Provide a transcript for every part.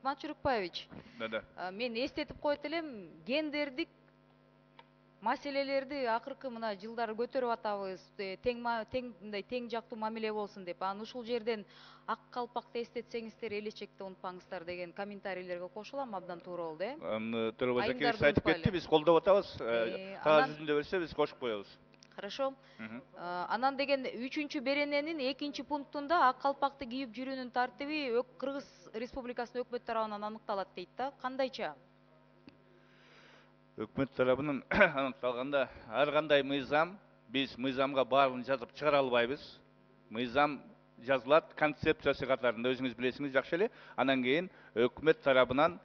Экмат Жүрүкбаевич, Да. мен эстетип коет элем, гендердик маселелерди акыркы мына жылдары көтөрүп атабыз, тең жактуу мамиле болсун деп. Анан ушул жерден ак калпакты эстетсеңиздер элечекте унутпаңыздар деген комментарийлерге кошулам, абдан туура болду, Төрөбай Жакеевич Айымдарды айтып кетти, унутпайлы. биз колдоп атабыз. Кагаз Анан жүзүндө берсе биз кошуп коебуз. Хорошо. Анан деген 3-чү берененин 2-чи пунктунда ак калпакты кийип жүрүүнүн тартиби Кыргыз Республикасынын өкмөтү тарабынан аныкталат дейт да. Кандайча? Өкмөт тарабынан аныкталганда ар кандай мыйзам, биз мыйзамга баарын жазып чыгара албайбыз. Мыйзам жазылат концепциясы катарында, өзүңүз билесиңиз жакшы эле. Анан кийин өкмөт тарабынан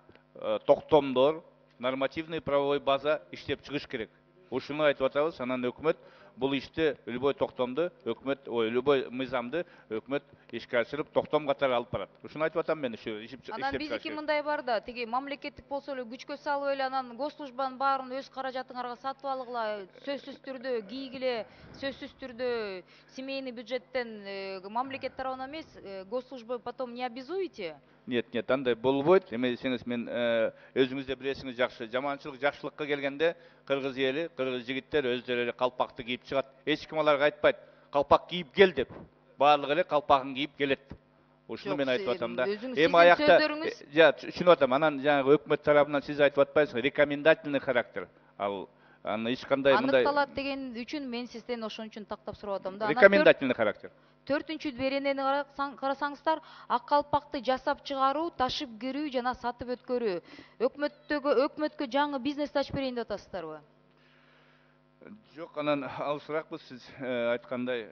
токтомдор, нормативный правовой база иштеп чыгыш керек. Ушуну айтып атабыз. Анан өкмөт бул ишти, любой токтомду любой мыйзамды өкмөт ишке ашырып токтом катары алып барат. Ушуну айтып атам мен. Анан биздики мындай бар да, тиги мамлекеттик болсо эле күчкө салып эле анан госслужбанын баарын өз каражатыңарга сатып алгыла, сөзсүз түрдө кийгиле, сөзсүз түрдө семейный бюджеттен мамлекет тарабынан эмес, госслужба потом не обязуете? Нет, андай болбойт. Эме десеңиз, мен өзүңүз да билесиңиз жакшы, жаманчылык жакшылыкка келгенде кыргыз эли, кыргыз жигиттер өздөрү эле калпакты кийип чыгат. Эч ким аларга айтпайт, калпак кийип кел деп. Баардыгы эле калпагын кийип келет. Ушуну мен айтып атам да. Эми аякта түшүнүп атам. Анан жанагы өкмөт тарабынан сиз айтып атпайсызбы, рекомендательный характер. Ал эч кандай мындай аныкталат деген үчүн мен сизден ошон үчүн тактап сурап атам да. Рекомендательный характер. 4-чү беренени карасаңыздар, ак калпакты жасап чыгаруу, ташып кирүү жана сатып өткөрүү. Өкмөткө жаңы бизнес ачып берейин деп атасыздарбы? Жок, анан алысыракпыз, сиз айткандай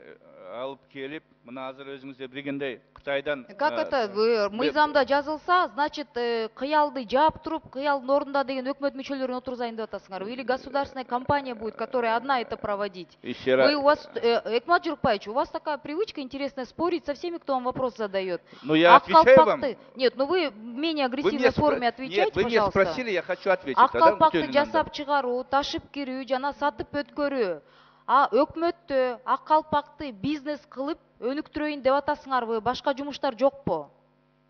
алып келип, мына азыр өзүңүз да билгендей Кытайдан. Как это мыйзамда жазылса, значит, кыялды жаап туруп, кыялдын ордунда деген өкмөт мүчөлөрүн отургузайын деп атасыңарбы? Или государственная компания будет, которая одна это проводить? Вы у вас, Экмат Жүрүкбаевич, у вас такая привычка интересная спорить со всеми, кто вам вопрос задает. Ну я отвечаю вам. Нет, ну вы в менее агрессивной форме отвечайте, пожалуйста. Нет, вы меня спросили, я хочу ответить. Ак калпакты жасап чыгаруу, ташып кирүү жана сатып өткөрүү. Өкмөттө ак калпакты бизнес кылып өнүктүрөйүн деп атасыңарбы? Башка жумуштар жокпу?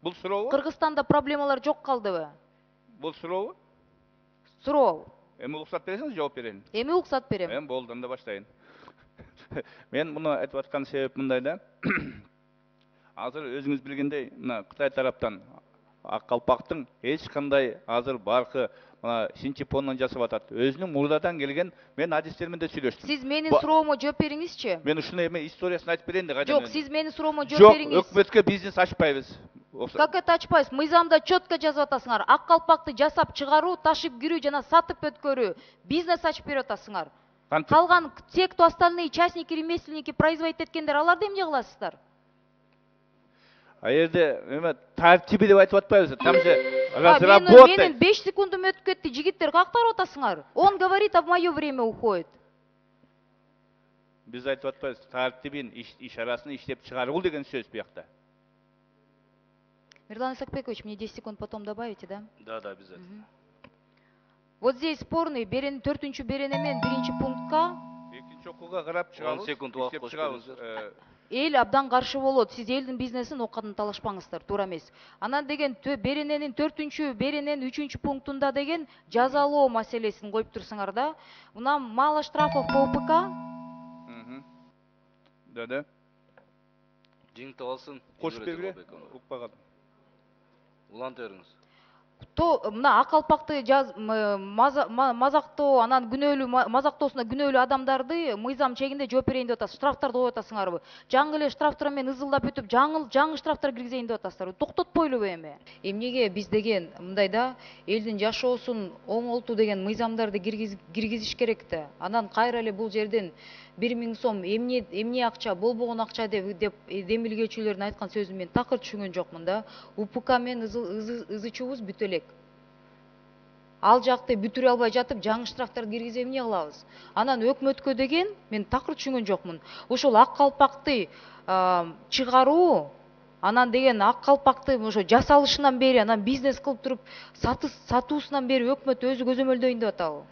Бул сурообу? Кыргызстанда проблемалар жок калдыбы? Бул сурообу? Суроо. Эми уруксат бересиңиз, жооп берейин. Эми уруксат берем. Эми болду, анда баштайын. Мен муну айтып аткан себеп мындай да. Азыр өзүңүз билгендей, мына Кытай тараптан ак калпактын эч кандай азыр баркы синтепондан жасап атат. Өзүнүн мурдадан келген, мен адистермен де сүйлөштүм. Сиз менин суроомо жооп бериңизчи. Мен ушуну эме историясын айтып берейин да. Жок, сиз менин суроомо жооп бериңиз. Жок, өкмөткө бизнес ачпайбыз. Как это ачпайсыз? Мыйзамда четко жазып атасыңар. Ак калпакты жасап чыгаруу, ташып кирүү жана сатып өткөрүү. Бизнес ачып берип атасыңар. Калган те, кто остальные частники, ремесленники производить эткендер, аларды эмне кыласыздар? А жерде эме тартиби деп айтып атпайбыз. Там же разработать. Менин 5 секундум өтүп кетти. Жигиттер кактарып атасыңар? Он говорит, а в мое время уходит. Биз айтып атпайбыз. Тартибин, ишарасын иштеп чыгаруу деген сөз буякта. Мирлан Исакбекович, мне 10 секунд потом добавите, да? Да, обязательно. Вот здесь спорный 4-чү берене менен 1-чи пунктка. 2-чи окууга карап чыгарабыз. 10 секунд убакыт кошуп бериңиздер. Эл абдан каршы болот. Сиз элдин бизнесин оккатын талашпаңыздар, туура эмес. Анан деген берененин 4-чү берененин 3-чү пунктунда деген жазалоо маселесин коюп турсуңар да. Мына мало штрафов по УПК. Да. Жиңип алсын. Кошуп бергиле. Укпаган. Уланта бериңиз. Мына ак калпакты мазактоо, анан күнөөлүү мазактоосуна күнөөлүү адамдарды мыйзам чегинде жооп берейин деп атасыз. Штрафтарды коюп атасыңарбы? Жаңы эле штрафтар менен ызылдап өтүп, жаңы штрафтар киргизейин деп атасыздарбы? Токтотпойлубу эми? Эмнеге биз деген мындай да, элдин жашоосун оңолтуу деген мыйзамдарды киргизиш керек да. Анан кайра эле бул жерден 1000 сом эмне акча, болбогон акча деп демилгөөчүлөрдүн айткан сөзүн мен такыр түшүнгөн жокмун да. УПК менен ызычубуз бүтө элек. Ал жакты бүтүрө албай жатып, жаңы штрафтарды киргизип эмне кылабыз? Анан өкмөткө деген мен такыр түшүнгөн жокмун. Ошол ак калпакты чыгаруу, анан деген ак калпакты ошо жасалышынан бери, анан бизнес кылып туруп сатуусунан бери өкмөт өзү көзөмөлдөйүн деп атабы?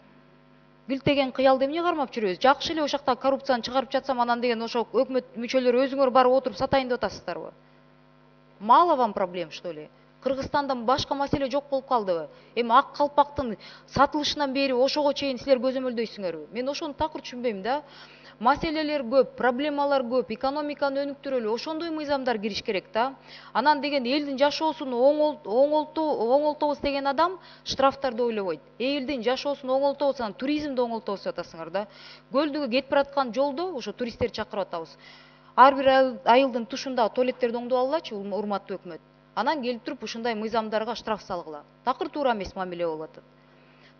Билтеген кыялды эмне кармап жүрөбүз? Жакшы эле ошакта коррупцияны чыгарып жатсам, анан деген ошо өкмөт мүчөлөрү өзүңөр барып отуруп сатайын деп атасыздарбы? Мало вам проблем, что ли? Кыргызстанда башка маселе жок болуп калдыбы? Эми ак калпактын сатылышынан бери ошого чейин силер көзөмөлдөйсүңөрбү? Мен ошону такыр түшүнбөйм да. Маселелер көп, проблемалар көп, экономиканы өнүктүрөлү, ошондой мыйзамдар кириш керек да. Анан деген элдин жашоосун оңолтобуз деген адам штрафтарды ойлобойт. Элдин жашоосун оңолтобуз, анан туризмди оңолтобуз деп атасыңар да. Көлдүгө кетип бараткан жолдо ошо туристтерди чакырып атабыз. Ар бир айылдын тушундагы туалеттерди оңдоп алгылачы, урматтуу өкмөт. Анан келип туруп ушундай мыйзамдарга штраф салгыла. Такыр туура эмес мамиле болуп атат.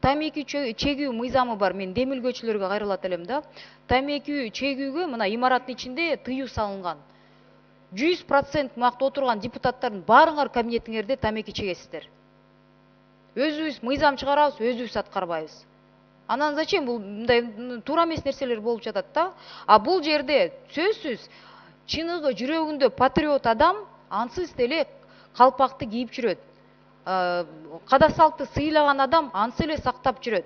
Тамеки чегүү мыйзамы бар. Мен демилгөөчүлөргө кайрылат элем да. Тамеки чегүүгө мына имараттын ичинде тыюу салынган. 100% муакта отурган депутаттардын баарыңар кабинетиңерде тамеки чегесиздер. Өзүбүз мыйзам чыгарабыз, өзүбүз аткарбайбыз. Анан зачем бул мындай туура эмес нерселер болуп жатат да? А бул жерде сөзсүз чыныгы жүрөгүндө патриот адам ансыз деле калпакты кийип жүрөт. Када салтты сыйлаган адам ансы эле сактап жүрөт.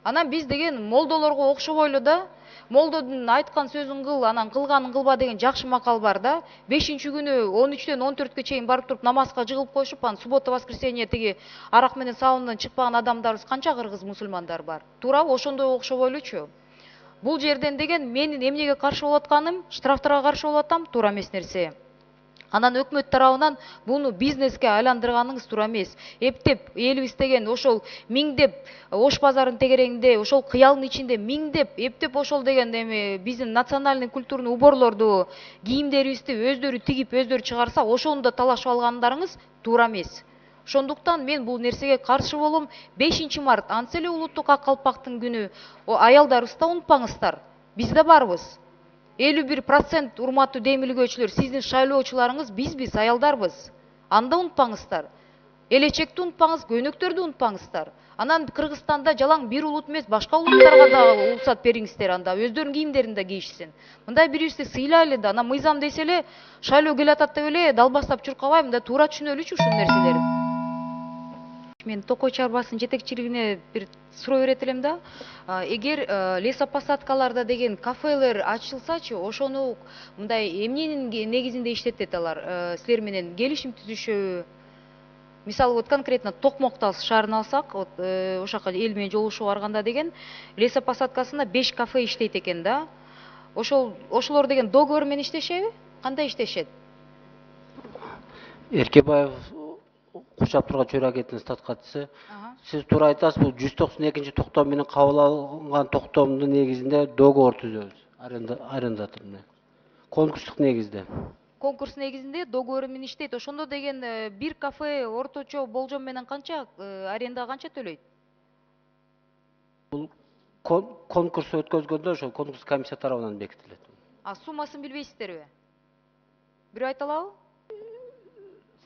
Анан биз деген молдолорго окшобойлу да, молдодун айткан сөзүн кыл, анан кылганын кылба деген жакшы макал бар да. 5-күнү 13-төн 14-кө чейин барып туруп намазга жыгылып коюшуп, анан суббота воскресенье тиги арак менен саунадан чыкпаган адамдарыбыз канча кыргыз мусулмандар бар. Туурабы? Ошондой окшобойлучу. Бул жерден деген менин эмнеге каршы болуп атканым, штрафтарга каршы болуп атам, туура эмес нерсе. Анан өкмөт тарабынан буну бизнеске айландырганыңыз туура эмес. Эптеп элибиз деген ошол миңдеп Ош базарынын тегерегинде, ошол кыялдын ичинде миңдеп эптеп ошол деген эми биздин национальный культурный уборлорду, кийимдерибизди өздөрү тигип, өздөрү чыгарса, ошону да талашып алгандарыңыз туура эмес. Ошондуктан мен бул нерсеге каршы болом. 5 март ансы эле улуттук ак калпактын күнү. Аялдарыбызды да унутпаңыздар. Биз да барбыз. 51% урматтуу демилгөөчүлөр, сиздин шайлоочуларыңыз бизбиз, аялдарбыз. Анда унутпаңыздар. Элечекти унутпаңыз, көйнөктөрдү унутпаңыздар. Анан Кыргызстанда жалаң бир улут эмес, башка улуттарга да уруксат бериңиздер, анда өздөрүнүн кийимдерин да кийишсин. Мындай бирибизди сыйлайлы да, анан мыйзам десе эле шайлоо келатат деп эле далбастап чуркабай, мындай туура түшүнөлүчү ушул нерселерди. Мен токой чарбасынын жетекчилигине бир суроо берет элем да. Эгер лесопосадкаларда деген кафелер ачылсачы, ошону мындай эмненин негизинде иштетет алар? Силер менен келишим түзүшөбү? Мисалы вот конкретно Токмоктал шаарын алсак, вот ошол жака эл менен жолугушууга барганда деген лесопосадкасында 5 кафе иштейт экен да. Ошолор деген договор менен иштешеби? Кандай иштешет? Эркебаев курчап турган чөйрө агенттигинин стат катчысы. Сиз туура айтасыз, бул 192 токтом менен кабыл алынган токтомдун негизинде договор түзөбүз арендатор менен. Конкурстук негизде. Конкурс негизинде договор менен иштейт. Ошондо деген бир кафе орточо болжом менен канча арендага канча төлөйт? Бул конкурс өткөзгөндө ошол конкурс комиссия тарабынан бекитилет. Суммасын билбейсиздерби? Бирөө айта алабы?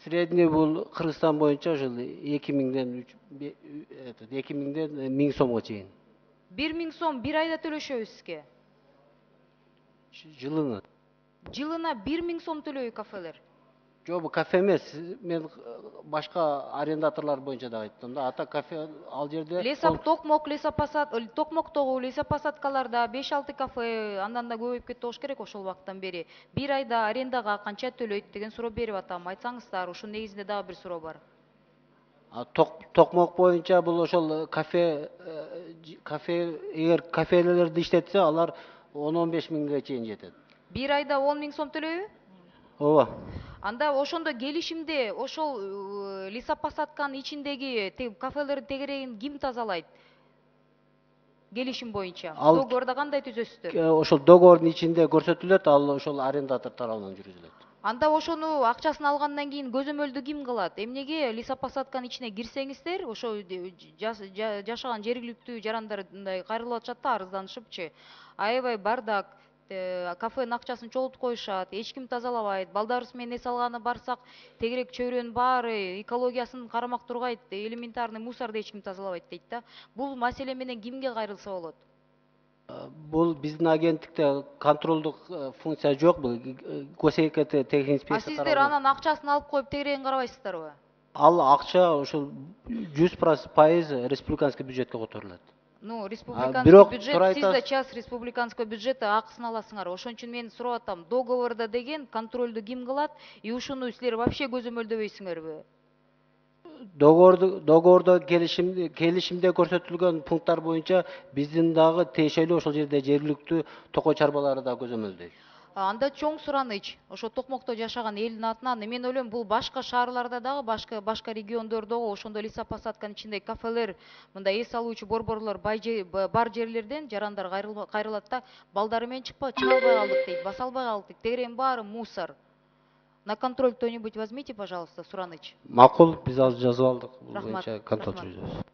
Средний бул Кыргызстан боюнча ошол 2000ден 1000 сомго чейин. 1000 сом бир айда төлөшөбүз сизге. Жылына. Жылына 1000 сом төлөйбү кафелер? Жок, бул кафе эмес. Мен башка арендаторлор боюнча да айттым да. Ата кафе ал жерде Токмоктогу лесопосадкаларда 5-6 кафе, андан да көбөйүп кетти болуш керек ошол убакыттан бери. Бир айда арендага канча төлөйт деген суроо берип атам. Айтсаңыздар, ушун негизинде дагы бир суроо бар. Токмок боюнча бул ошол кафе эгер кафелерди иштетсе, алар 10-15 миңге чейин жетет. Бир айда 10 000 сом төлөйбү? Ооба. Анда ошондо келишимде ошол лесопосадканын ичиндеги кафелердин тегерегин ким тазалайт? Келишим боюнча. Договордо кандай түзөсүздөр? Ошол договордун ичинде көрсөтүлөт, ал ошол арендатор тарабынан жүргүзүлөт. Анда ошону акчасын алгандан кийин көзөмөлдү ким кылат? Эмнеге лесопосадканын ичине кирсеңиздер, ошо жашаган жергиликтүү жарандар мындай кайрылып атышат да, арызданышыпчы. Аябай бардак, кафенин акчасын чогултуп коюшат, эч ким тазалабайт. Балдарыбыз менен эс алганы барсак, тегерек чөйрөнүн баары экологиясын карамак тургайт, элементарный мусорду эч ким тазалабайт дейт да. Бул маселе менен кимге кайрылса болот? Бул биздин агенттикте контролдук функция жок, бул госэкт техинспекция. Сиздер анан акчасын алып коюп тегерегин карабайсыздарбы? Ал акча ошол 100% республиканский бюджетке которулат. Ну, республиканский бюджет, сиз да айтасыз... час республиканский бюджетте акысын аласыңар. Ошон үчүн мен сурап атам, договордо деген контролду ким кылат? И ушуну силер вообще көзөмөлдөбөйсүңөрбү? договордо келишимде көрсөтүлгөн пункттар боюнча биздин дагы тиешелүү ошол жерде жергиликтүү токой чарбалары да көзөмөлдөйт. Анда чоң сураныч ошо Токмокто жашаган элдин атынан мен ойлойм бул башка шаарларда дагы башка региондордогу ошондой лиса посадканын ичинде кафелер мындай эс алуучу борборлор бар жерлерден жарандар кайрылат да балдары менен чыга албай калдык дейт, баса албай калдык дейт. Тегерегинин баары мусор. На контроль кто-нибудь возьмите, пожалуйста, Сураныч. Макул, биз азыр жазып алдык. Бул Рахмат, боюнча контроль рахмат. жүргүзөбүз.